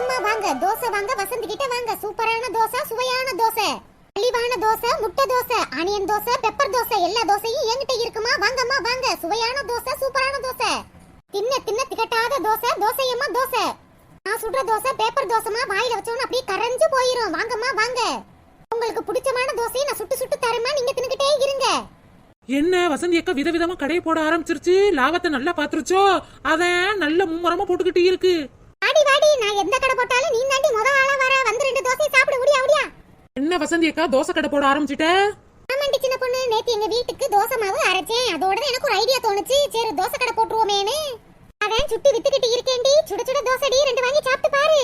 வாங்கம்மா வாங்க, தோசை வாங்க, வசந்தி கிட்ட வாங்க. சூப்பரான தோசை, சுவையான தோசை, மலிவான தோசை, முட்டை தோசை, ஆனியன் தோசை, பெப்பர் தோசை, எல்லா தோசையும் என்கிட்ட இருக்குமா. வாங்கம்மா வாங்க, சுவையான தோசை, சூப்பரான தோசை, தின்ன தின்ன திகட்டாத தோசை, தோசையம்மா தோசை. நான் சுடுற தோசை பேப்பர் தோசைமா, வாயில வச்சோன்னு அப்படியே கரைஞ்சு போயிரும். வாங்கம்மா வாங்க, உங்களுக்கு பிடிச்சமான தோசையை நான் சுட்டு சுட்டு தரேம்மா, நீங்க தின்னுக்கிட்டே இருங்க. என்ன வசந்தி அக்கா விதவிதமா கடையை போட ஆரம்பிச்சிருச்சு, லாபத்தை நல்லா பாத்துருச்சோ, அதான் நல்ல மும்முரமா போட்டுக்கிட்டு இருக்கு. வாடி வாடி, நான் எந்த கடை போட்டாலும் நீ தாண்டி முத ஆளா வர, வந்து 2 தோசை சாப்பிட முடியா? என்ன வசந்தி அக்கா தோசை கடை போட ஆரம்பிச்சிட்ட? ஆமாண்டி சின்ன பொண்ணு, நேத்து எங்க வீட்டுக்கு தோசை மாவு அரைச்சேன். அதோட எனக்கு ஒரு ஐடியா தோணுச்சு, சரி தோசை கடை போட்டுருவோமேனு அதான் சுட்டு வித்துக்கிட்டு இருக்கேன்டி. சுட சுட தோசைடி, 2 வாங்கி சாப்பிட்டு பாரு.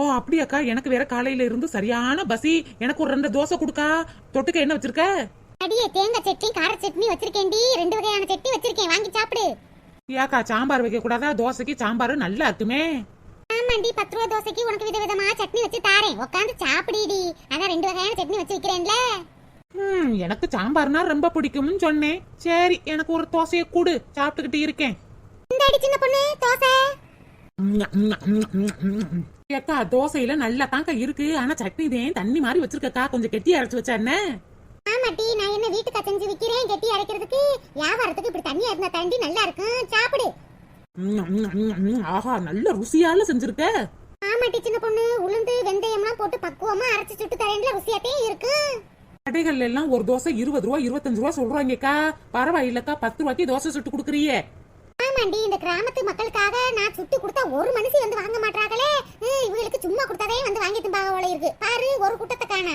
ஓ அப்படியாக்கா, எனக்கு வேற காலையில இருந்து சரியான பசி, எனக்கு ஒரு 2 தோசை கொடுக்கா. தொட்டுக்க என்ன வச்சிருக்க? அடியே தேங்காய் சட்னி, கார சட்னி வச்சிருக்கேன்டி, 2 வகையான சட்னி வச்சிருக்கேன், வாங்கி சாப்பிடு. ஏக்கா சாம்பார் வைக்க கூடாதா? தோசைக்கு சாம்பார் நல்லா இருக்குமே. ஆமாண்டி, 10 ரூபா தோசைக்கு உனக்கு விதவிதமா சட்னி வச்சு தாரேன், உட்காந்து சாப்பிடிடி. அதான் 2 வகையான சட்னி வச்சு வைக்கிறேன்ல. எனக்கு சாம்பார்னா ரொம்ப பிடிக்கும்னு சொன்னேன். சரி எனக்கு ஒரு தோசையை கூடு, சாப்பிட்டுக்கிட்டு இருக்கேன். இந்த அடி சின்ன பொண்ணு தோசை. ஏக்கா தோசையில நல்லா தாங்க இருக்கு, ஆனா சட்னி தான் தண்ணி மாதிரி வச்சிருக்கா, கொஞ்சம் கெட்டி அரைச்சு வச்சா என்ன? ஆமாட்டி, நான் என்ன வீட்டுக்கா செஞ்சு விக்கிறேன், கெட்டி அரைக்கிறதுக்கு. வியாபாரத்துக்கு இப்படி தண்ணியா இருந்தா தாண்டி நல்லா இருக்கும், சாப்பிடு. ஆஹா நல்ல ருசியால செஞ்சிருக்க. ஆமாட்டி சின்ன பொண்ணு, உளுந்து வெந்தயம்லாம் போட்டு பக்குவமா அரைச்சு சுட்டு தரேன்ல, ருசியாட்டே இருக்கு. கடைகள்ல எல்லாம் ஒரு தோசை 20 ரூபா 25 ரூபா சொல்றாங்கக்கா, பரவாயில்லக்கா 10 ரூபாய்க்கு தோசை சுட்டு குடுக்குறியே. ஆமாண்டி, இந்த கிராமத்து மக்களுக்காக நான் சுட்டு கொடுத்தா ஒரு மனுஷி வந்து வாங்க மாட்டாங்களே, இவங்களுக்கு சும்மா கொடுத்தாதே வந்து வாங்கி திம்பாக போல இருக்கு. பாரு ஒரு கூட்டத்தை காண.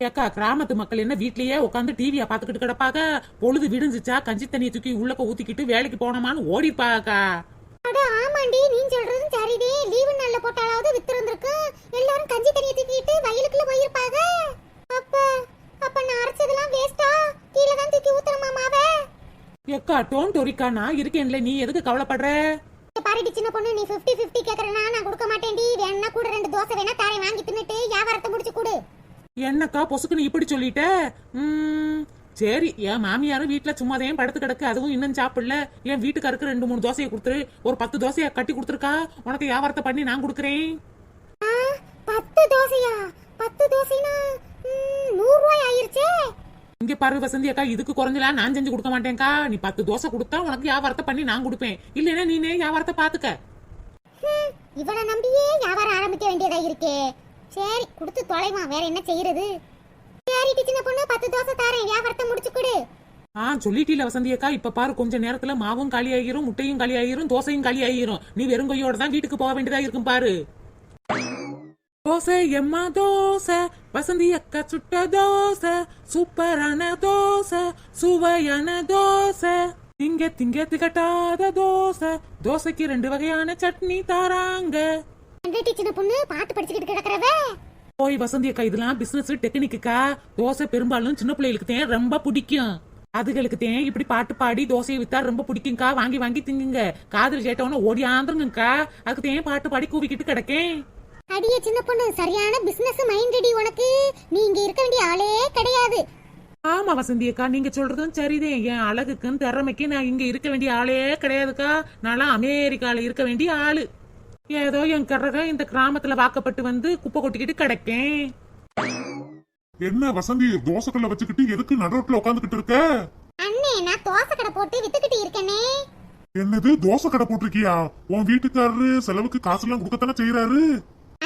ஏக்கா கிராமத்து மக்கள் என்ன வீட்லயே உட்காந்து டிவியா பாத்துக்கிட்டு கிடப்பாங்க, பொழுது விடிஞ்சிச்சா கஞ்சி தண்ணியை தூக்கி உள்ளக்க ஊத்திக்கிட்டு வேலைக்கு போனோமான்னு ஓடிப்பாக்கா. அட ஆமாண்டி, நீ சொல்றதும் சரிதே. லீவு நாள்ல போட்டாலாவது வித்திருந்திருக்கு, எல்லாரும் கஞ்சி தண்ணியை தூக்கிட்டு வயலுக்குள்ள போயிருப்பாங்க. அப்ப நான் அரைச்சதெல்லாம் வேஸ்டா, கீழே தான் தூக்கி ஊத்தணுமா மாவே? ஏக்கா டோன் டோரிக்கா, நான் இருக்கேன்ல, நீ எதுக்கு கவலைப்படுற? பாருடி சின்ன பொண்ணு, நீ 50-50 கேக்குறனா நான் கொடுக்க மாட்டேன்டி. வேணா கூட 2 தோசை வேணா தாரேன், வாங்கி தின்னுட்டு வியாபாரத்தை முடிச்சு கொடு. என்னக்கா பொசுக்குன்னு இப்படி சொல்லிட்ட? சரி, என் மாமியாரும் வீட்டுல சும்மாதையும் படுத்து கிடக்கு, அதுவும் இன்னும் சாப்பிடல. என் வீட்டுக்காருக்கு 2-3 தோசையை கொடுத்துரு, ஒரு 10 தோசையை கட்டி கொடுத்துருக்கா, உனக்கு வியாபாரத்தை பண்ணி நான் கொடுக்குறேன். 10 தோசையா? 10 தோசைனா 100 ரூபாய் ஆயிருச்சே. இங்க பாரு வசந்தி அக்கா, இதுக்கு குறைஞ்சலாம் நான் செஞ்சு கொடுக்க மாட்டேன்க்கா. நீ 10 தோசை கொடுத்தா உனக்கு வியாபாரத்தை பண்ணி நான் கொடுப்பேன், இல்லைன்னா நீனே வியாபாரத்தை பாத்துக்க. இவளை நம்பியே வியாபாரம் ஆரம்பிக்க வேண்டியதா இருக்கே. சரி கொடுத்து தொலைமா, வேற என்ன செய்யறது? சரி சின்ன பொண்ணு, 10 தோசை தாரேன், வியாபாரத்தை முடிச்சு கொடு. சொல்லிட்டீல வசந்தி அக்கா, இப்ப பாரு கொஞ்ச நேரத்துல மாவும் காலி ஆகிரும், முட்டையும் காலி ஆகிரும், தோசையும் காலி ஆகிரும். நீ வெறும் கையோட தான் வீட்டுக்கு போக வேண்டியதா இருக்கும் பாரு. தோசை எம்மா தோசை, வசந்தி அக்கா சுட்ட தோசை, சூப்பரான தோசை, சுவையான தோசை, திங்க திங்க திகட்டாத தோசை, தோசைக்கு 2 வகையான சட்னி தாராங்க. சின்ன பொண்ணு பாட்டு படிச்சுக்கிட்டு கிடக்குறவ. போய் வசந்தி அக்கா, இதெல்லாம் பிசினஸ் டெக்னிக்கா. தோசை பெரும்பாலும் சின்ன பிள்ளைகளுக்கு தான் ரொம்ப பிடிக்கும், அதுகளுக்கு தான் இப்படி பாட்டு பாடி தோசையை வித்தா ரொம்ப பிடிக்கும்க்கா. வாங்கி வாங்கி திங்குங்க, காதல் கேட்டவன ஓடி ஆந்துருங்கக்கா. அதுக்கு தான் பாட்டு பாடி கூவிக்கிட்டு கிடக்கேன். அடியே சின்ன பொண்ணு, சரியான பிசினஸ் மைண்டடி உனக்கு. நீ இங்க இருக்க வேண்டிய ஆளே கிடையாது. ஆமா வசந்தி அக்கா, நீங்க சொல்றதும் சரிதான். என் அழகுக்கும் திறமைக்கு நான் இங்க இருக்க வேண்டிய ஆளே கிடையாதுக்கா. நான் அமெரிக்கால இருக்க வேண்டிய ஆளு. ஏதோ என் கரக இந்த கிராமத்துல வாக்கப்பட்டு வந்து குப்பை கொட்டிக்கிட்டு கிடக்கேன். என்ன வசந்தி, தோசைக்கல்ல வச்சுக்கிட்டு எதுக்கு நடுரோட்ல உட்காந்துக்கிட்டு இருக்க? அண்ணே, நான் தோசை கடை போட்டு வித்துக்கிட்டு இருக்கேனே. என்னது தோசை கடை போட்டிருக்கியா? உன் வீட்டுக்காரரு செலவுக்கு காசு எல்லாம் கொடுக்கத்தானே செய்யறாரு.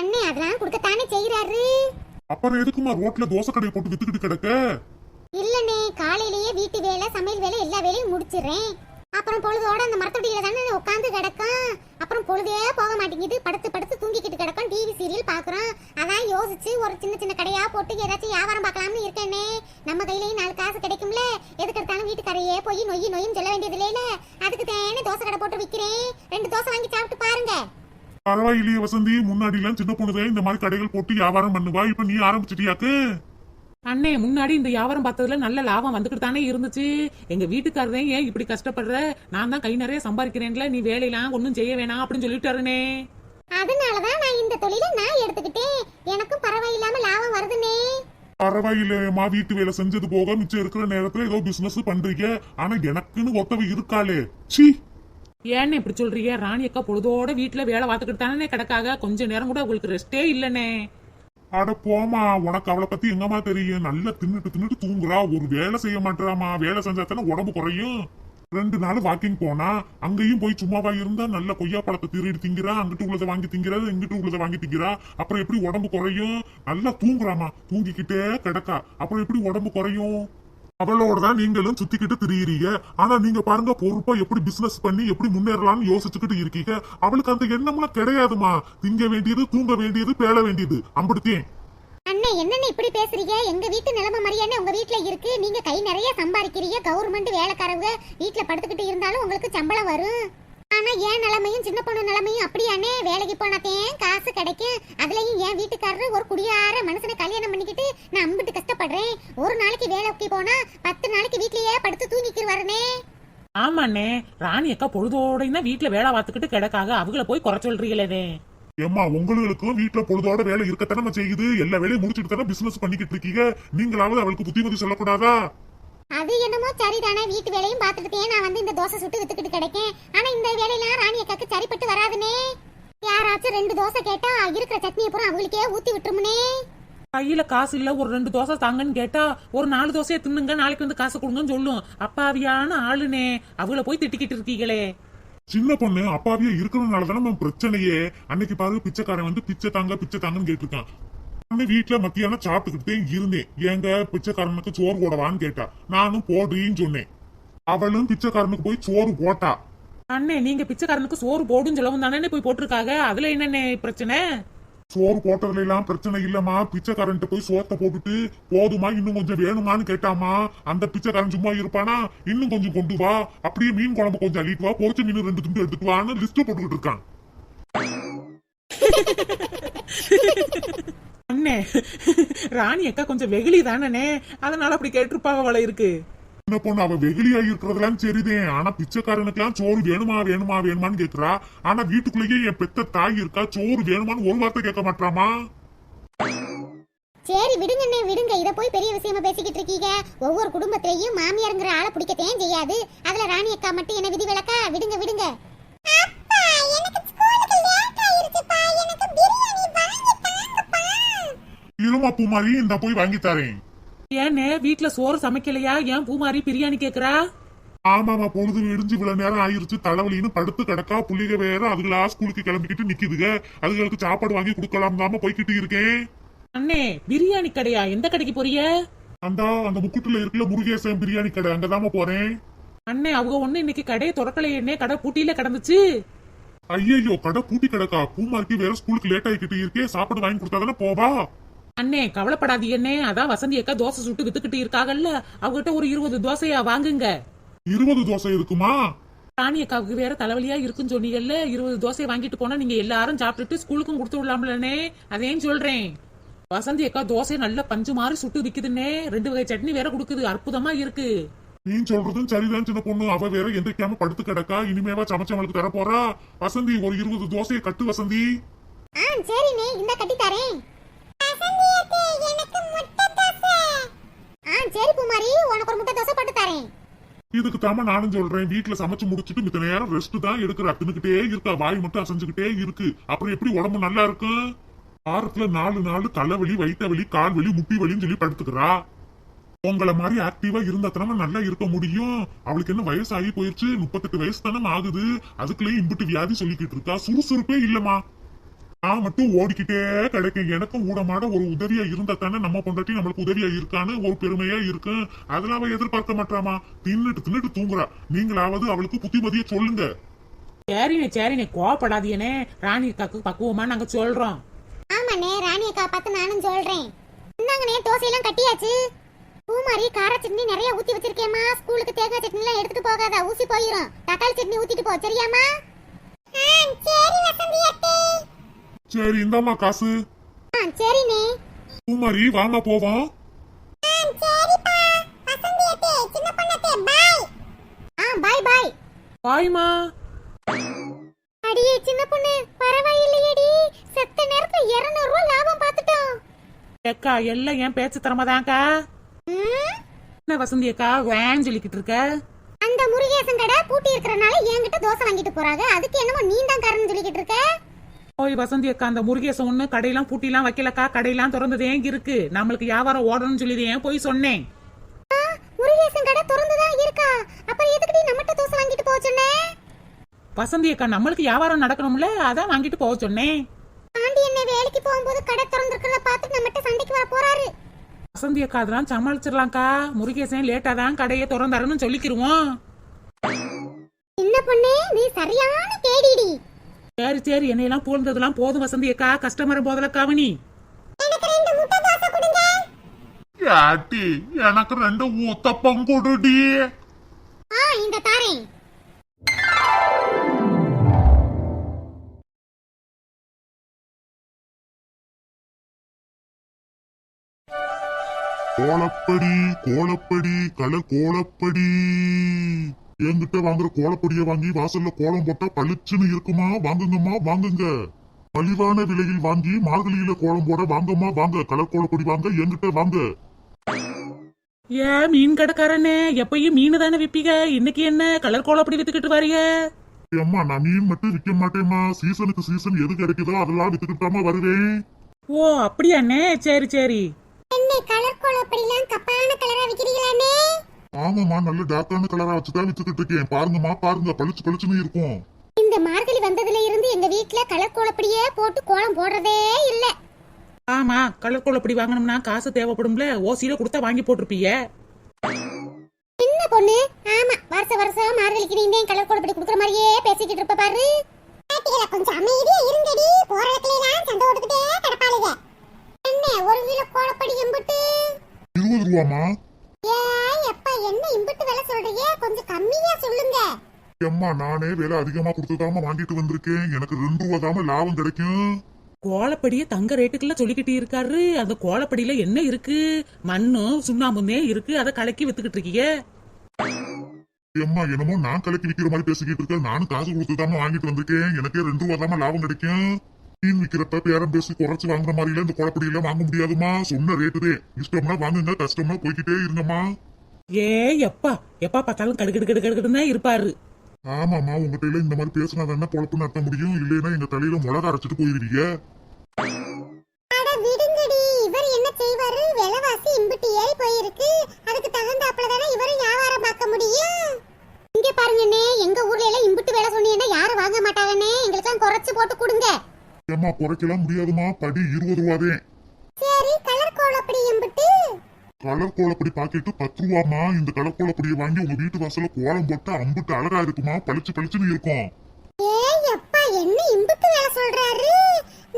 அண்ணே, அதெல்லாம் கொடுக்கத்தானே செய்யறாரு. அப்புறம் எதுக்குமா ரோட்ல தோசை கடையை போட்டு வித்துக்கிட்டு கிடக்க? இல்லண்ணே, காலையிலேயே வீட்டு வேலை சமையல் வேலை எல்லா வேலையும் முடிச்சிடுறேன். அப்புறம் பொழுதோட அந்த மரத்தடியில தானே உட்காந்து கிடக்கும். அப்புறம் பொழுதே போக மாட்டேங்குது, படுத்து படுத்து தூங்கிக்கிட்டு கிடக்கும், டிவி சீரியல் பாக்குறோம். அதான் யோசிச்சு ஒரு சின்ன சின்ன கடையா போட்டு ஏதாச்சும் வியாபாரம் பார்க்கலாம்னு இருக்கேனே. நம்ம கையிலேயே 4 காசு கிடைக்கும்ல, எதுக்கு எடுத்தாலும் வீட்டுக்காரையே போய் நொய்யும் சொல்ல வேண்டியது இல்லையில. அதுக்கு தேனே தோசை கடை போட்டு விக்கிறேன், 2 தோசை வாங்கி சாப்பிட்டு பாருங்க. பரவாயில்லையே வசந்தி, முன்னாடி எல்லாம் சின்ன பொண்ணுதான் இந்த மாதிரி கடைகள் போட்டு வியாபாரம் பண்ணுவா, இப்ப நீ ஆரம்பிச்சிட்டியாக்கு? அண்ணே, முன்னாடி இந்த வியாபாரம் பார்த்ததுல நல்ல லாபம் வந்துகிட்டு தானே இருந்துச்சு. எங்க வீட்டுக்காரரே ஏன் இப்படி கஷ்டப்படுற, நான் தான் கை நிறைய சம்பாதிக்கிறேன்ல, நீ வேலையெல்லாம் ஒன்னும் செய்ய வேணாம் அப்படின்னு சொல்லிட்டாருனே. அதனாலதான் நான் இந்த தொழிலை நான் எடுத்துக்கிட்டேன், எனக்கும் பரவாயில்லாம லாபம் வருதுனே. பரவாயில்லையம்மா, வீட்டு வேலை செஞ்சது போக மிச்சம் இருக்கிற நேரத்துல ஏதோ பிசினஸ் பண்றீங்க. ஆனா எனக்குன்னு ஒருத்தவ இருக்காளே, சி. ஏன்னு இப்படி சொல்றீங்க? ராணி அக்கா பொழுதோட வீட்டுல வேலை பார்த்துக்கிட்டு தானே கிடக்காக, கொஞ்ச நேரம் கூட உங்களுக்கு ரெஸ்டே இல்லனே. அட போமா, உனக்கு அவளை பத்தி எங்கம்மா தெரியும்? நல்லா தின்னுட்டு தூங்குறா, ஒரு வேலை செய்ய மாட்டாமா. வேலை செஞ்சா தானே உடம்பு குறையும். 2 நாள் வாக்கிங் போனா, அங்கேயும் போய் சும்மாவா இருந்தா நல்ல கொய்யா பழத்தை திருடி திங்கிறா, அங்கிட்டு உள்ளதை வாங்கி திங்கிறது, இங்கிட்டு உள்ளதை வாங்கி திங்கிறா. அப்புறம் எப்படி உடம்பு குறையும்? நல்லா தூங்குறாமா, தூங்கிக்கிட்டே கிடக்கா, அப்புறம் எப்படி உடம்பு குறையும்? அவளோட தான் நீங்களும் சுத்திக்கிட்டு திரியிறீங்க. ஆனா நீங்க பாருங்க, பொறுப்பா எப்படி பிசினஸ் பண்ணி எப்படி முன்னேறலாம்னு யோசிச்சுக்கிட்டு இருக்கீங்க. அவளுக்கு அந்த எண்ணம்லாம் கிடையாதுமா. திங்க வேண்டியது, தூங்க வேண்டியது, பேள வேண்டியது, அம்பிடுத்தேன். அண்ணே என்னன்னு இப்படி பேசுறீங்க? எங்க வீட்டு நிலைமை மாதிரியானே உங்க வீட்டுல இருக்கு. நீங்க கை நிறைய சம்பாதிக்கிறீங்க, கவர்மெண்ட் வேலைக்காரங்க. வீட்டுல படுத்துக்கிட்டு இருந்தாலும் உங்களுக்கு சம்பளம் வரும். ஆனா என் நிலைமையும் சின்ன பொண்ணு நிலைமையும் அப்படியானே. வேலைக்கு போனாத்தேன் காசு கிடைக்கும். அதுலயும் என் வீட்டுக்காரரு ஒரு குடியார மனுஷனை கல்யாணம் பண்ணிக்கிட்டு நான் அம்பிட்டு கஷ்டப்படுறேன். ஒரு நாளைக்கு வேலைக்கு போனா 10 நாளைக்கு வீட்லயே படுத்து தூங்கிக்கிடுவாருனே. ஆமாண்ணே, ராணி அக்கா பொழுதோடையும் தான் வீட்டுல வேலை பார்த்துக்கிட்டு கிடக்காக, அவங்கள போய் குறை சொல்றீங்களே. ஏம்மா, உங்களுக்கும் வீட்டுல பொழுதோட வேலை இருக்கத்தானே செய்யுது. எல்லா வேலையும் முடிச்சுட்டு தானே பிசினஸ் பண்ணிக்கிட்டு இருக்கீங்க. நீங்களாவது அவளுக்கு புத்திமதி சொல்லக்கூடாதா? அது என்னமோ சரிதானே. வீட்டு வேலையும் பார்த்துக்கிட்டே நான் வந்து இந்த தோசை சுட்டு வித்துக்கிட்டு கிடைக்கேன். ஆனா இந்த வேலையெல்லாம் ராணி அக்காக்கு சரிப்பட்டு வராதுனே. யாராச்சும் 2 தோசை கேட்டா இருக்கிற சட்னியை பூரா அவங்களுக்கே ஊத்தி விட்டுருமுனே. கையில காசு இல்ல, ஒரு 2 தோசை தாங்கன்னு கேட்டா ஒரு 4 தோசையை தின்னுங்க, நாளைக்கு வந்து காசு கொடுங்கன்னு சொல்லும். அப்பாவியான ஆளுனே, அவங்கள போய் திட்டிக்கிட்டு இருக்கீங்களே. சின்ன பொண்ணு அப்பாவியா இருக்கிறதுனால தானே பிரச்சனையே. அன்னைக்கு பாரு, பிச்சைக்காரன் வந்து பிச்சை தாங்கன்னு கேட்டிருக்கான். வீட்டுல மத்தியானம் சாப்பிட்டுக்கிட்டே இருந்தேன். ஏங்க பிச்சைக்காரனுக்கு சோறு போடவான்னு கேட்டா. நானும் போடுறீன்னு சொன்னேன். அவளும் பிச்சைக்காரனுக்கு போய் சோறு போட்டா. அண்ணே, நீங்க பிச்சைக்காரனுக்கு சோறு போடுன்னு சொல்லவும் தானே போய் போட்டிருக்காங்க. அதுல என்னண்ணே பிரச்சனை? சோறு போட்டதுல எல்லாம் பிரச்சனை இல்லம்மா. பிச்சைக்காரன் போய் சோத்தை போட்டுட்டு போதுமா, இன்னும் கொஞ்சம் வேணுமான்னு கேட்டாமா. அந்த பிச்சைக்காரன் சும்மா இருப்பானா? இன்னும் கொஞ்சம் கொண்டு வா, அப்படியே மீன் குழம்பு கொஞ்சம் அள்ளிட்டு வா, பொரிச்ச மீன் 2 துண்டு எடுத்துட்டு வான்னு லிஸ்ட் போட்டுக்கிட்டு இருக்கான். அண்ணே, ராணி அக்கா கொஞ்சம் வெகுளி தானே, அதனால அப்படி கேட்டிருப்பாங்க போல இருக்கு. சின்ன பொண்ணு அவ வெகுளியா இருக்கிறதெல்லாம் சரிதேன். ஆனா பிச்சைக்காரனுக்கு எல்லாம் சோறு வேணுமான்னு கேக்குறா. ஆனா வீட்டுக்குள்ளேயே என் பெத்த தாய் இருக்கா, சோறு வேணுமான்னு ஒரு வார்த்தை கேட்க மாட்டாமா. சரி விடுங்கண்ணே விடுங்க. இத போய் பெரிய விஷயமா பேசிக்கிட்டு இருக்கீங்க. ஒவ்வொரு குடும்பத்திலையும் மாமியாருங்கிற ஆளை பிடிக்கத்தேன் செய்யாது. அதுல ராணி அக்கா மட்டும் என்ன விதி விலக்கா? விடுங்க விடுங்க. இருமா பூமாரி, இந்த போய் வாங்கி தரேன். ஏன்னே, வீட்டுல சோறு சமைக்கலையா? ஏன் பூமாரி பிரியாணி கேக்குறா? ஆமாமா, பொழுது விடிஞ்சு இவ்வளவு நேரம் ஆயிருச்சு, தலைவலின்னு படுத்து கிடக்கா. புள்ளிக வேற அதுகளா ஸ்கூலுக்கு கிளம்பிக்கிட்டு நிக்குதுங்க. அதுகளுக்கு சாப்பாடு வாங்கி கொடுக்கலாம் தாம போய்கிட்டு இருக்கேன். அண்ணே, பிரியாணி கடையா? எந்த கடைக்கு போறிய? அந்த முக்குட்டுல இருக்குல்ல முருகேசன் பிரியாணி கடை, அங்கதாம போறேன். அண்ணே, அவங்க ஒண்ணு இன்னைக்கு கடையை திறக்கலையே, கடை பூட்டியில கிடந்துச்சு. ஐயோ, கடை பூட்டி கிடக்கா. பூமாரிக்கு வேற ஸ்கூலுக்கு லேட் ஆகிக்கிட்டு இருக்கே, சாப்பாடு வாங்கி கொடுத்தாதானே போவா. அண்ணே, கவலைப்படாதீங்கண்ணே. அதான் வசந்தி அக்கா தோசை சுட்டு வித்துக்கிட்டு இருக்காங்கல்ல, அவகிட்ட ஒரு 20 தோசையா வாங்குங்க. 20 தோசை இருக்குமா? ராணி அக்காவுக்கு வேற தலைவலியா இருக்குன்னு சொன்னீங்கல்ல, 20 தோசையை வாங்கிட்டு போனா நீங்க எல்லாரும் சாப்பிட்டுட்டு ஸ்கூலுக்கும் கொடுத்து விடலாம்லண்ணே. அதையும் சொல்றேன். வசந்தி அக்கா தோசை நல்ல பஞ்சு மாதிரி சுட்டு விக்குதுன்னே. 2 வகை சட்னி வேற கொடுக்குது, அற்புதமா இருக்கு. நீ சொல்றதும் சரிதான் சின்ன பொண்ணு. அவ வேற எந்திரிக்காம படுத்து கிடக்கா. இனிமேவா சமைச்சவங்களுக்கு தர போறா? வசந்தி, ஒரு 20 தோசையை கட்டு வசந்தி. சரிண்ணே, இந்த கட்டி தரேன். சரி பூமாரி, உனக்கு ஒரு முட்டை தோசை போட்டு தரேன். இதுக்கு தாம நானும் சொல்றேன். வீட்டுல சமைச்சு முடிச்சுட்டு மித்த நேரம் ரெஸ்ட் தான் எடுக்கிற. தின்னுக்கிட்டே இருக்கா, வாய் மட்டும் அசைஞ்சுக்கிட்டே இருக்கு. அப்புறம் எப்படி உடம்பு நல்லா இருக்கும்? வாரத்துல 4 நாள் தலைவலி, வயிற்று வலி, கால் வலி, முட்டி வலின்னு சொல்லி படுத்துக்கிறா. உங்களை மாதிரி ஆக்டிவா இருந்தா தானே நல்லா இருக்க முடியும். அவளுக்கு என்ன வயசு ஆகி போயிருச்சு? 38 வயசு தானே ஆகுது. அதுக்குள்ளேயே இம்பிட்டு வியாதி சொல்லிக்கிட்டு இருக்கா. சுறுசுறுப்பே இல்லம்மா. நான் மட்டும் ஓடிக்கிட்டே கிடைக்கும். எனக்கும் ஊடமாட ஒரு உதவியா இருந்தா தானே நம்ம பொண்டாட்டி நம்மளுக்கு உதவியா இருக்கான்னு ஒரு பெருமையா இருக்கு. அதெல்லாம் அவ எதிர்பார்க்க மாட்டாமா. தின்னுட்டு தூங்குறா. நீங்களாவது அவளுக்கு புத்திமதியை சொல்லுங்க. சரிண்ணே, கோவப்படாதீனே. ராணி அக்காக்கு பக்குவமா நாங்க சொல்றோம். ஆமாண்ணே, ராணி அக்கா பார்த்து நானும் சொல்றேன். இந்தாங்கண்ணே, தோசையெல்லாம் கட்டியாச்சு. பூமாரி, கார சட்னி நிறைய ஊத்தி வச்சிருக்கேம்மா. ஸ்கூலுக்கு தேங்காய் சட்னி எல்லாம் எடுத்துட்டு போகாத, ஊசி போயிரும். தக்காளி சட்னி ஊத்திட்டு போ, சரியாமா? சரி வசந்தி அத்தை. சரி, இந்தாமா காசு. சரிண்ணே. பூமாரி, வாமா போவோம். சரிப்பா வசந்தி அத்தை, சின்ன பொண்ணே பாய். பாய் பாய். பாய்மா. அடியே சின்ன பொண்ணு, பரவாயில்லையேடி. செத்த நேரத்துல 200 ரூபாய் லாபம் பார்த்துட்டோம். அக்கா, எல்லாம் என் பேச்சு திறமைதான்க்கா. என்ன வசந்தி அக்கா வேன் சொல்லிக்கிட்டு இருக்க? அந்த முருகே முருகேசன் கடை பூட்டி இருக்கறனால என்கிட்ட தோசை வாங்கிட்டு போறாங்க. அதுக்கு என்னமோ நீ தான் காரணம் சொல்லிக்கிட்டு இருக்க. ஓய் வசந்தி அக்கா, அந்த முருகேசன் ஒண்ணு கடையெல்லாம் பூட்டிலாம் வைக்கலக்கா, கடையெல்லாம் திறந்ததே இருக்கு. நம்மளுக்கு வியாபாரம் ஓடணும்னு சொல்லி ஏன் போய் சொன்னேன். முருகேசன் கடை திறந்துதான் இருக்கா? அப்புறம் எதுக்குடி நம்மட்ட தோசை வாங்கிட்டு போக சொன்னே? வசந்தி அக்கா, நம்மளுக்கு வியாபாரம் நடக்கணும்ல, அதான் வாங்கிட்டு போக சொன்னேன். ஆண்டி என்ன வேலைக்கு போகும்போது கடை திறந்திருக்கிறத பார்த்து நம்மட்ட சண்டைக்கு வர போறாரு. வசந்தி அக்கா அதெல்லாம் சமாளிச்சிடலாம்க்கா. முருகேசன் லேட்டா தான் கடையை திறந்தாருன்னு சொல்லிக்கிருவோம். என்ன பொண்ணே, நீ சரியான கேடிடி. சரி சரி, என்னையெல்லாம் போனதெல்லாம் போதும் வசந்தி அக்கா. கஸ்டமர் போதல கவனி. எனக்கு 2 முட்டை தோசை கொடுங்க. யாட்டி எனக்கு 2 ஊத்தப்பம் கொடுடி. இந்த தாரேன். கோலப்படி கோலப்படி கலர் கோலப்படி. என்கிட்ட வாங்குற கோலப்படியை வாங்கி வாசல்ல கோலம் போட்டா பளிச்சுன்னு இருக்குமா? வாங்குங்கம்மா வாங்குங்க. மலிவான விலையில் வாங்கி மார்கழியில கோலம் போட வாங்கம்மா வாங்க. கலர் கோலப்படி வாங்க, என்கிட்ட வாங்க. ஏன் மீன் கடைக்காரனே, எப்பயும் மீன் தானே விப்பீங்க, இன்னைக்கு என்ன கலர் கோலப்படி வித்துக்கிட்டு வாரிய? அம்மா நான் மீன் மட்டும் விற்க மாட்டேம்மா. சீசனுக்கு சீசன் எது கிடைக்குதோ அதெல்லாம் வித்துக்கிட்டாமா வருவேன். ஓ அப்படியாண்ணே, சரி சரி. என்ன கலர் கோலப்படிலாம் கப்பான கலரா விக்கிறீங்களானே? ஆமாம்மா, நல்ல டார்க்கான கலரா வச்சுதான் வித்துக்கிட்டு இருக்கேன். பாருங்கம்மா பாருங்க, பளிச்சு பளிச்சுன்னு இருக்கும். இந்த மார்கழி வந்ததுல இருந்து எங்க வீட்ல கலர் கோலப்படியே போட்டு கோலம் போடுறதே இல்ல. ஆமா, கலர் கோலப்படி வாங்கணும்னா காசு தேவைப்படும்ல, ஓசியில கொடுத்தா வாங்கி போட்டிருப்பீங்க. என்ன பொண்ணு, ஆமா வருஷம் மார்கழிக்கு நீ கலர் கோலப்படி குடுக்குற மாதிரியே பேசிக்கிட்டு இருப்ப பாரு. கொஞ்சம் அமைதியா இருங்கடி, போற இடத்துலலாம் சண்டை ஓட்டுக்கிட்டே கிடப்பாளுங்க. என்ன 1 கிலோ கோலப்படி எம்பிட்டு? 20 ரூபாமா? ஏய் அப்பா, என்ன இம்பிட்டு விலை சொல்றீங்க? கொஞ்சம் கம்மியா சொல்லுங்க. அம்மா நானே விலை அதிகமா கொடுத்துதாம வாங்கிட்டு வந்திருக்கேன். எனக்கு 2 ரூபா தாம லாபம் கிடைக்கும். கோலப்படிய தங்க ரேட்டுக்குள்ள சொல்லிக்கிட்டு இருக்காரு. அந்த கோலப்படியில என்ன இருக்கு? மண்ணும் சுண்ணாம்புமே இருக்கு, அதை கலக்கி வித்துக்கிட்டு இருக்கீங்க. அம்மா என்னமோ நான் கலக்கி விக்கிற மாதிரி பேசிக்கிட்டு இருக்கேன். நானும் காசு கொடுத்துதாம வாங்கிட்டு வந்திருக்கேன். எனக்கே 2 ரூபா தாம லாபம் கிடைக்கும். மீன் விக்கிறப்ப பேரம் பேசி குறைச்சு வாங்குற மாதிரில இந்த கோலப்படியில வாங்க முடியாதுமா. சொன்ன ரேட்டுதே. இஷ்டம்னா வாங்குங்க, கஷ்டம்னா போய்கிட்டே இருங்கம்மா. ஏ எப்பா எப்பா பார்த்தாலும் கடுக்கடுன்னு இருப்பாரு. ஆமாமா, உங்ககிட்ட இந்த மாதிரி பேசினா தானே பொழப்பு நடத்த முடியும். இல்லைன்னா எங்க தலையில மிளகா அரைச்சிட்டு போயிருவீங்க. அட விடுங்கடி, இவர் என்ன செய்வாரு? விலைவாசி இம்பிட்டு ஏறி போயிருக்கு. அதுக்கு தகுந்தாப்புல தானே இவரும் வியாபாரம் பார்க்க முடியும். இங்க பாருங்கண்ணே, எங்க ஊர்ல எல்லாம் இம்பிட்டு வேலை சொன்னீங்கன்னா யாரும் வாங்க மாட்டாங்கண்ணே. எங்களுக்கெல்லாம் குறைச்சு போட்டு கொடுங்க. ஏம்மா குறைக்கலாம் முடியாதுமா, படி 20 ரூபாதே. சரி, கலர் கோலப்படி எம்பிட்டு? கலர் கோலப்படி பாக்கெட்டு 10 ரூபாமா. இந்த கலர் கோலப்படியை வாங்கி உங்க வீட்டு வாசல்ல கோலம் போட்டா அம்புட்டு அழகா இருக்குமா, பளிச்சு பளிச்சுன்னு இருக்கும். ஏய் அப்பா, என்ன இம்பிட்டு வேலை சொல்றாரு?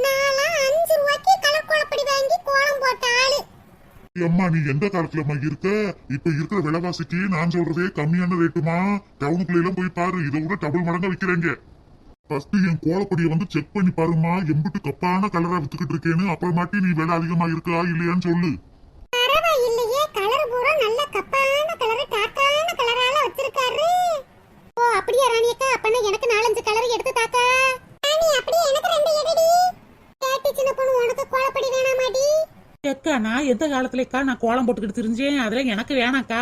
நாளா 5 ரூபாய்க்கு கலர் கோலப்படி வாங்கி கோலம் போட்ட ஆளு. அம்மா நீ எந்த காலத்துலமா இருக்க? இப்ப இருக்கிற விலைவாசிக்கு நான் சொல்றதே கம்மியான ரேட்டுமா. டவுனுக்குள்ள எல்லாம் போய் பாரு, இதை விட டபுள் மடங்கா விக்கிறேங்க. ஃபர்ஸ்ட் என் கோலப்படியை வந்து செக் பண்ணி பாருமா, எம்பிட்டு கப்பான கலரா வித்துக்கிட்டு இருக்கேன்னு. அப்புறமாட்டி நீ விலை அதிகமா இருக்கா இல்லையான்னு சொல்லு. பரவாயில்லையே, கலர் பூரா நல்ல கப்பான கலர், டார்க்கான கலரால வச்சிருக்காரு. ஓ அப்படியே ராணியக்கா, அப்பனா எனக்கு 4-5 கலர் எடுத்து தாக்கா. ராணி அப்படியே எனக்கு 2 எடுடி. கேட்டி சின்ன பொண்ணு, உனக்கு கோலப்படி வேணாமாடி? அக்கா நான் எந்த காலத்துலக்கா நான் கோலம் போட்டுக்கிட்டு தெரிஞ்சேன், அதுல எனக்கு வேணாக்கா.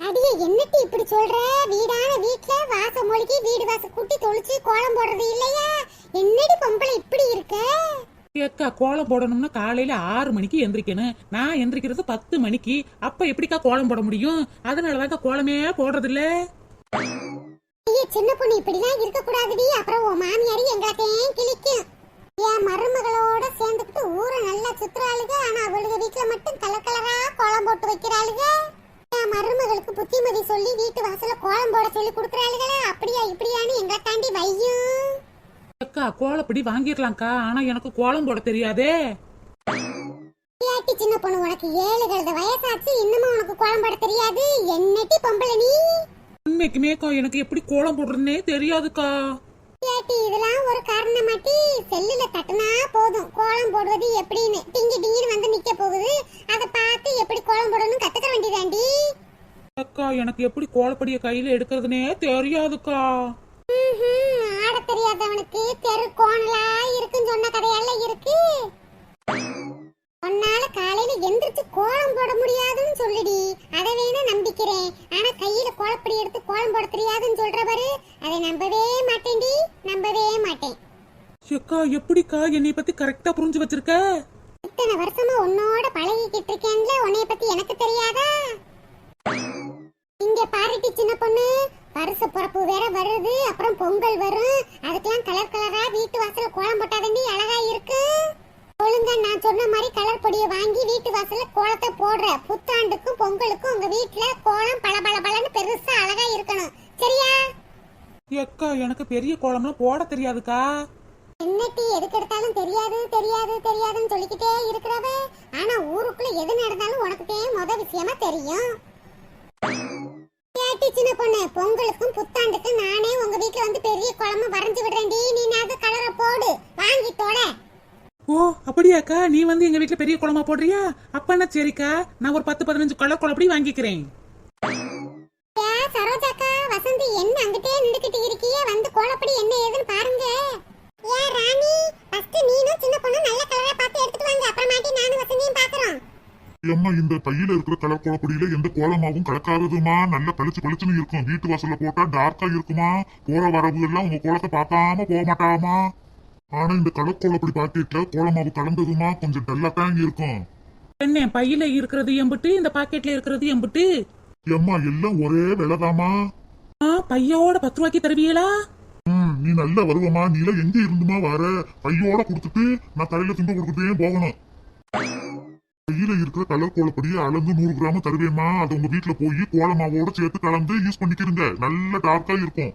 அடியே என்னட்டி இப்படி சொல்ற? வீடான வீட்ல வாசம் மொழிகி வீடு வாசல் கூட்டி தொளிச்சு கோலம் போடுறது இல்லையா? என்னடி பொம்பளை இப்படி இருக்க? அக்கா கோலம் போடணும்னா காலையில 6 மணிக்கு எந்திரிக்கணும். நான் எந்திரிக்கிறது 10 மணிக்கு. அப்ப எப்படிக்கா கோலம் போட முடியும்? அதனாலதான் கோலமே போடுறது இல்ல. ஐயே சின்ன பொண்ணு, இப்படிலாம் இருக்க கூடாதுடி. அப்புறம் உன் மாமியாரி எங்களையும் கிழிக்கும். என் மருமகளோட சேர்ந்துக்கிட்டு ஊரை நல்லா சுத்துறாளுக. ஆனா அவளுக வீட்டுல மட்டும் கலர் கலரா கோலம் போட்டு வைக்கிறாளுக. என் மருமகளுக்கு புத்திமதி சொல்லி வீட்டு வாசல்ல கோலம் போட சொல்லி கொடுக்குறாளுகளா? அப்படியா இப்படியான்னு எங்களை தாண்டி வையும். அக்கா கோலப்படி வாங்கிடலாம்க்கா, ஆனா எனக்கு கோலம் போட தெரியாதே. ஏட்டி சின்ன பொண்ணு, உனக்கு 7 கழுத வயசாச்சு, இன்னமும் உனக்கு கோலம் போட தெரியாது? என்னட்டி பொம்பளை நீ? உண்மைக்குமேக்கா எனக்கு எப்படி கோலம் போடுறதுன்னே தெரியாதுக்கா. ஏட்டி இதெல்லாம் ஒரு காரணமாட்டி? செல்லுல தட்டுனா போதும் கோலம் போடுவது எப்படின்னு டிங்கி டிங்கின்னு வந்து நிக்க போகுது. அதை பார்த்து எப்படி கோலம் போடணும் கத்துக்க வேண்டியதாண்டி. அக்கா எனக்கு எப்படி கோலப்படிய கையில எடுக்கிறதுனே தெரியாதுக்கா. ஆட தெரியாதவனுக்கு தெரு கோணலா இருக்குன்னு சொன்ன கதையெல்லாம் இருக்கு. ஒன்னால காலையில எந்திரிச்சு கோலம் போட முடியாதுன்னு சொல்லுடி. அதை வேணா நம்பிக்கிறேன். ஆனா கையில கோலப்படி எடுத்து கோலம் போட தெரியாதுன்னு சொல்ற பாரு, அதை நம்பவே மாட்டேன்டி, நம்பவே மாட்டேன். ஏக்கா எப்படிக்கா என்னை பத்தி கரெக்டா புரிஞ்சு வச்சிருக்க? இத்தனை வருஷமா உன்னோட பழகிக்கிட்டு இருக்கேன்ல, உன்னைய பத்தி எனக்கு தெரியாதா? இங்க பாருட்டி சின்ன பொண்ணு, வருஷ பிறப்பு வேற வருது, அப்புறம் பொங்கல் வரும். அதுக்கெல்லாம் கலர் கலரா வீட்டு வாசல்ல கோலம் போட்டாதண்டி அழகா இருக்கு. ஒழுங்கா நான் சொன்ன மாதிரி கலர் பொடியை வாங்கி வீட்டு வாசல்ல கோலத்தை போடுற. புத்தாண்டுக்கும் பொங்கலுக்கும் உங்க வீட்டுல கோலம் பல பல பலன்னு பெருசா அழகா இருக்கணும், சரியா? ஏக்கா எனக்கு பெரிய கோலம்லாம் போட தெரியாதுக்கா. என்னட்டி எதுக்கு எடுத்தாலும் தெரியாது தெரியாது தெரியாதுன்னு சொல்லிக்கிட்டே இருக்கிறவ, ஆனா ஊருக்குள்ள எது நடந்தாலும் உனக்குட்டே விஷயமா தெரியும். கேட்டி சின்ன பொண்ணு, பொங்கலுக்கும் புத்தாண்டுக்கும் நானே உங்க வீட்டுல வந்து பெரிய குழம்பு வரைஞ்சு விடுறேன்டி. நீ அது கலரை போடு, வாங்கி தொட. ஓ அப்படியாக்கா, நீ வந்து எங்க வீட்டுல பெரிய குழம்பா போடுறியா? அப்பன்னா சரிக்கா, நான் ஒரு 10-15 கலர் குழப்படி வாங்கிக்கிறேன். ஏ சரோஜாக்கா, வசந்தி என்ன அங்கிட்டே நின்னுக்கிட்டு இருக்கியே, வந்து கோலப்படி என்ன ஏதுன்னு பாருங்க. ஏ ராணி, ஃபர்ஸ்ட் நீனும் சின்ன பொண்ணு நல்ல கலரா பார்த்து எடுத்துட்டு வாங்க, அப்புறமாட்டி நானும் வசந்தியும் பாக்குறோம். ஏம்மா இந்த பையில இருக்கிற கலர் கோலப்படியில எந்த கோலமாவும் கலக்காததுமா, நல்ல பளிச்சு பளிச்சுன்னு இருக்கும். வீட்டு வாசல்ல போட்டா டார்க்கா இருக்குமா, போற வரவு எல்லாம் உங்க கோலத்தை பார்க்காம போக மாட்டாமா. ஆனா இந்த கலர் கோலப்படி பாக்கெட்ல கோலமாவு கலந்ததுமா கொஞ்சம் டல்லா தான் இருக்கும். என்ன பையில இருக்கிறது எம்பிட்டு, இந்த பாக்கெட்ல இருக்கிறது எம்பிட்டு? ஏம்மா எல்லாம் ஒரே விலைதாமா. பையோட 10 ரூபாய்க்கு தருவீங்களா? நீ நல்லா வருவமா, நீ எல்லாம் எங்க இருந்துமா வர? பையோட கொடுத்துட்டு நான் தலையில துண்டு கொடுத்துட்டே போகணும். கையில இருக்கிற கலர் கோலப்படியை அளந்து 100 கிராம் தருவேமா. அது உங்க வீட்டுல போய் கோலமாவோட சேர்த்து கலந்து யூஸ் பண்ணிக்கிறீங்க, நல்ல டார்க்கா இருக்கும்.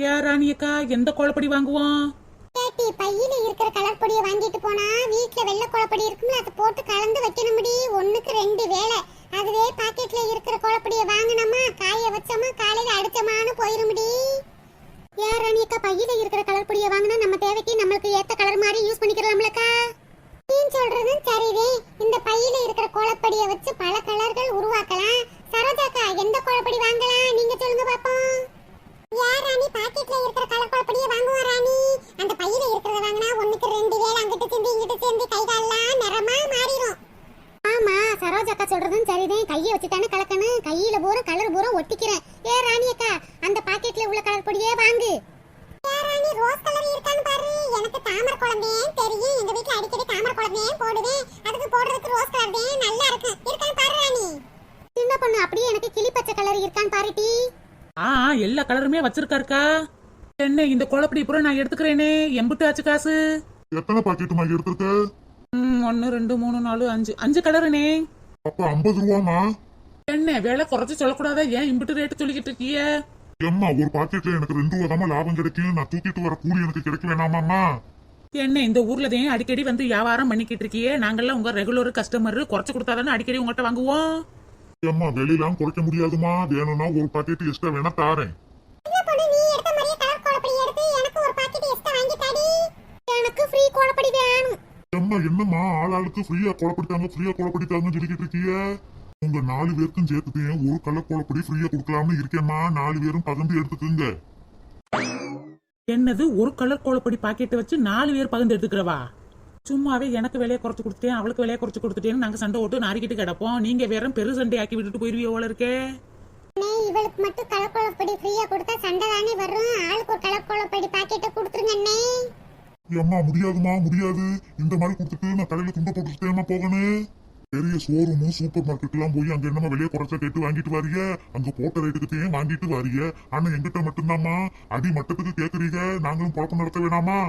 ஏ ராணியக்கா, எந்த கோலப்படி வாங்குவோம்? கேட்டி, பையில இருக்கிற கலர் பொடியை வாங்கிட்டு போனா வீட்டுல வெள்ளை கோலப்படி இருக்கும்ல, அதை போட்டு கலந்து வைக்கணும்டி. 1க்கு 2 வேலை. அதுவே பாக்கெட்ல இருக்கிற கோலப்படியை வாங்கினோமா, காய வச்சோமா, காலையில அடிச்சோமான்னு போயிருமுடி. ஏ ராணியக்கா, பையில இருக்கிற கலர் பொடியை வாங்கினா நம்ம தேவைக்கு நம்மளுக்கு ஏத்த கலர் மாதிரி யூஸ் பண்ணிக்கலாம்லக்கா? நீ சொல்றதும் சரிவே. இந்த பையில இருக்கிற கோலப்படியை வச்சு பல கலர்கள் உருவாக்கலாம். சரோஜாக்கா, எந்த கோலப்படி வாங்கலாம், நீங்க சொல்லுங்க பாப்போம். யார் ராணி, பாக்கெட்ல இருக்கிற கலர் கோலப்படியை வாங்குவா ராணி. அந்த பையில இருக்கிறத வாங்கினா 1க்கு 2 வேலை. அங்கிட்டு சேர்ந்து இங்கிட்டு சேர்ந்து கை காலெல்லாம் நிறமா மாறிடும். ஆமா, சரோஜாக்கா சொல்றதும் சரிதான். கையை வச்சுட்டானே கலக்கணும், கையில பூரா கலர் பூரா ஒட்டிக்கிறேன். ஏ ராணியக்கா, அந்த பாக்கெட்ல உள்ள கலர் பொடியே வாங்கு. ஏ ராணி, ரோஸ் கலர் இருக்கான்னு பாரு. எனக்கு தாமரை குழம்பே தெரியும், எங்க வீட்ல அடிக்கடி தாமரை குழம்பே போடுவேன். அதுக்கு போடுறதுக்கு ரோஸ் கலர் தான் நல்லா இருக்கு, இருக்கான்னு பாரு ராணி. சின்ன பொண்ணு, அப்படியே எனக்கு கிளி பச்சை கலர் இருக்கான்னு பாருடி. எல்லா கலருமே வச்சிருக்காருக்கா. என்ன இந்த கோலப்படி பூரா நான் எடுத்துக்கிறேனே, எம்பிட்டு ஆச்சு காசு? எத்தனை பாக்கெட்டுமா எடுத்துருக்க? 1 2 3 4 5 கலருனே. அப்ப 50 ரூபாமா. என்ன விலை குறைச்சு சொல்லக்கூடாதா? ஏன் இம்பிட்டு ரேட்டு சொல்லிக்கிட்டு இருக்கிய? ஏம்மா ஒரு பாக்கெட்ல எனக்கு 2 ரூபா தான் லாபம் கிடைக்கும். நான் தூக்கிட்டு வர கூலி எனக்கு கிடைக்க வேணாமாமா? என்ன இந்த ஊர்ல தான் அடிக்கடி வந்து வியாபாரம் பண்ணிக்கிட்டு இருக்கியே, நாங்கெல்லாம் உங்க ரெகுலர் கஸ்டமர், குறைச்சு கொடுத்தாதானே அடிக்கடி உங்ககிட்ட வாங்குவோம். ஏம்மா வெளியெல்லாம் குறைக்க முடியாதுமா, வேணும்னா ஒரு பாக்கெட் எக்ஸ்ட்ரா வேணா தாரேன். எனக்கு ஃப்ரீ கோலப்படி வேணும். ஏம்மா என்னம்மா ஆளாளுக்கு ஃப்ரீயா கோலப்படுத்தாங்க சொல்லிக்கிட்டு இருக்கீங்க? உங்க 4 பேருக்கும் சேர்த்துட்டேன் ஒரு கலர் கோலப்படி ஃப்ரீயா கொடுக்கலாம்னு இருக்கேம்மா. 4 பேரும் பகிர்ந்து எடுத்துக்குங்க. என்னது ஒரு கலர் கோலப்படி பாக்கெட் வச்சு 4 பேர் பகிர்ந்து எடுத்துக்கிறவா? சும்மாவே எனக்கு விலையை குறைச்சு கொடுத்துட்டேன், அவளுக்கு விலையை குறைச்சு கொடுத்துட்டேன்னு நாங்க சண்டை ஓட்டு நாரிக்கிட்டு கிடப்போம். நீங்க வேற பெரு சண்டை ஆக்கி விட்டுட்டு போயிருவீங்க போல இருக்கே. இவளுக்கு மட்டும் கலர் கோலப்படி ஃப்ரீயா கொடுத்தா சண்டை தானே வரும். ஆளுக்கு ஒரு கலர் கோலப்படி பாக்கெட்டை கொடுத்துருங்க அண்ணே. ஏம்மா முடியாதுமா, முடியாது. இந்த மாதிரி கொடுத்துட்டு நான் கடையில துண்டை போட்டுட்டேமா போகணும். பெரிய ஷோரூமும் சூப்பர் மார்க்கெட் எல்லாம் போய் அங்க என்னமா வெளியே குறைச்சா கேட்டு வாங்கிட்டு வாரிய, அங்க போட்ட ரேட்டுக்கு வாங்கிட்டு வாரிய. ஆனா எங்கிட்ட மட்டும்தாம்மா அடி மட்டத்துக்கு கேக்குறீங்க. நாங்களும் குழப்பம் நடத்த வேணாமா?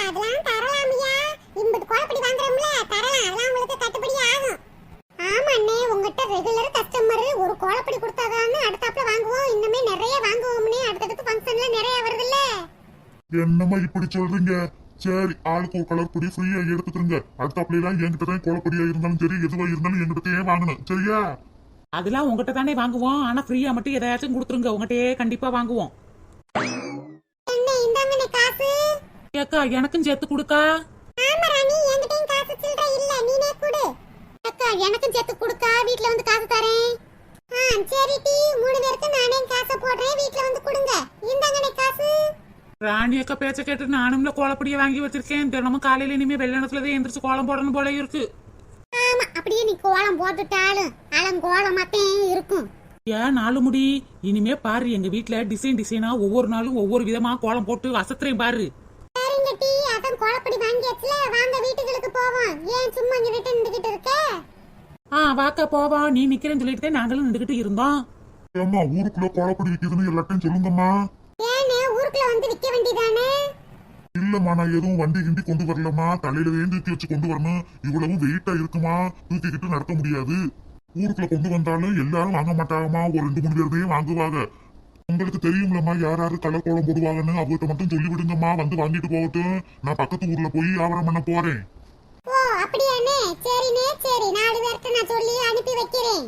அதெல்லாம் தரலாமியா, இம்பது கோலப்படி வாங்குறோம்ல, தரலாம். அதெல்லாம் உங்களுக்கு கட்டுப்படி ஆகும். ஆமா அண்ணே, உங்ககிட்ட ரெகுலர் கஸ்டமர். ஒரு கோலப்படி கொடுத்தாதான்னு அடுத்தாப்புல வாங்குவோம். இன்னுமே நிறைய வாங்குவோம்னே, அடுத்தடுத்து ஃபங்க்ஷன்ல நிறைய வருதுல்ல. என்னம்மா இப்படி சொல்றீங்க? சரி, ஆளுக்கு ஒரு கலர் பொடி ஃப்ரீயா எடுத்துக்கிறங்க. அடுத்தாப்புல எல்லாம் என்கிட்ட தான் கோலப்படியா இருந்தாலும் சரி, எதுவா இருந்தாலும் என்கிட்டயே வாங்கணும், சரியா? அதெல்லாம் உங்ககிட்ட தானே வாங்குவோம், ஆனா ஃப்ரீயா மட்டும் எதாச்சும் கொடுத்துருங்க, உங்ககிட்டயே கண்டிப்பா வாங்குவோம். என்ன இந்தாங்கனே காசு. ஏக்கா எனக்கும் சேர்த்து கொடுக்கா. ஆமா ராணி, என்கிட்டயும் காசு சில்லற இல்ல, நீனே கொடு. அக்கா எனக்கும் சேர்த்து கொடுக்கா, வீட்ல வந்து காசு தரேன். சரி டி, 3 பேருக்கு நானே காசு போடுறேன், வீட்ல வந்து கொடுங்க. இந்தாங்கனே காசு. ராணி அக்கா பேச்ச கேட்டு நானும்ல கோலப்படியை வாங்கி வச்சிருக்கேன். தினமும் காலையில இனிமே வெள்ளனத்துலதான் எந்திரிச்சு கோலம் போடணும் போல இருக்கு. ஆமா, அப்படியே நீ கோலம் போட்டுட்டாலும் அலங்கோலமாத்தேன் இருக்கும். ஏன் 4 முடி இனிமே பாரு எங்க வீட்ல டிசைன் டிசைனா ஒவ்வொரு நாளும் ஒவ்வொரு விதமா கோலம் போட்டு அசத்துறேன் பாரு. சரிங்க டி, அதான் கோலப்படி வாங்கியாச்சுல, வாங்க வீட்டுகளுக்கு போவோம். ஏன் சும்மா இங்க வீட்டு நின்றுகிட்டு இருக்க? வாக்கா போவா, நீ நிக்கிறேன்னு சொல்லிட்டு தான் நாங்களும் நின்றுகிட்டு இருந்தோம். ஏம்மா ஊருக்குள்ள கோலப்படி விக்குதுன்னு எல்லாத்தையும் சொல்லுங்கம்மா. ஏனே ஊருக்குள்ள வந்து விக்க வேண்டியதானே? இல்லம்மா நான் எதுவும் வண்டி கிண்டி கொண்டு வரலம்மா, தலையில வேண்டி வச்சு கொண்டு வரணும். இவ்வளவு வெயிட்டா இருக்குமா, தூக்கிக்கிட்டு நடக்க முடியாது. ஊருக்குள்ள கொண்டு வந்தாலும் எல்லாரும் வாங்க மாட்டாங்கம்மா, ஒரு 2-3 பேர் தான் வாங்குவாங்க. உங்களுக்கு தெரியும்லம்மா யார் யாரு கலர் கோலம் போடுவாங்கன்னு, அவங்ககிட்ட மட்டும் சொல்லி விடுங்கம்மா, வந்து வாங்கிட்டு போகட்டும். நான் பக்கத்து ஊர்ல போய் வியாபாரம் பண்ண போறேன். ஓ அப்படியானே, சரினே சரி, 4 பேர்ட்ட நான் சொல்லி அனுப்பி வைக்கிறேன்.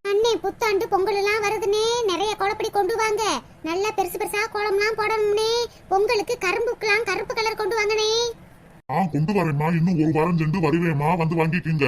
அண்ணே புத்தாண்டு பொங்கல் எல்லாம் வருதுனே, நிறைய கோலப்படி கொண்டு வாங்க. நல்லா பெருசு பெருசா கோலம்லாம் போடணும்னே. பொங்கலுக்கு கரும்புக்கெல்லாம் கருப்பு கலர் கொண்டு வாங்கனே. கொண்டு வரேம்மா, இன்னும் 1 வாரம் சென்று வருவேம்மா, வந்து வாங்கிக்கிங்க.